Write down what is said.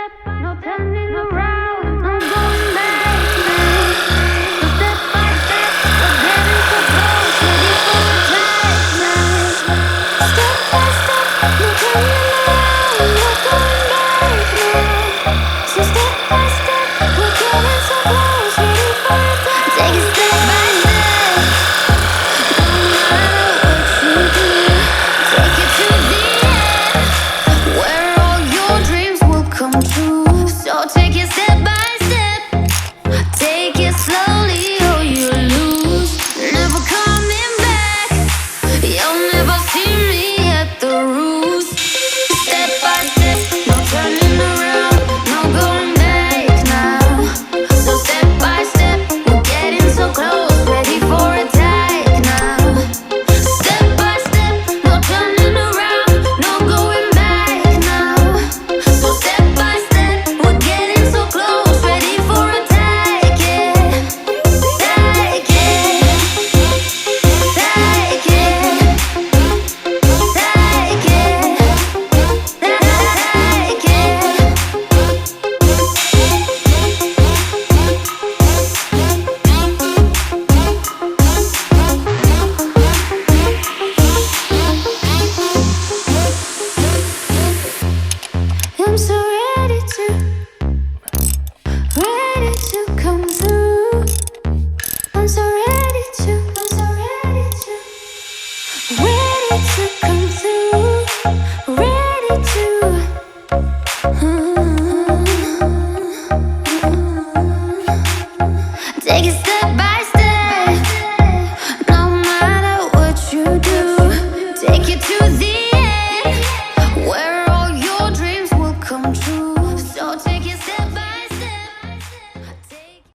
step, no turning around, no going back now. So step by step, we're getting so close, ready for attack now. Step by step, no turning around, no going back now. So step by step, we're getting so close, ready for attack. Take it step by step, no matter what you do, take it to the end, where all your dreams will come true. So take it step by step, take it slowly or you lose. Never coming back, you'll never see me at the roost. Step by step, no turning around, no going back now. So step by step, we're getting so close, ready for attack now. Step by step, no turning around, no going back now. So step by step, we're getting so close, ready for attack, yeah. Take it, take it, take it. I'm sorry.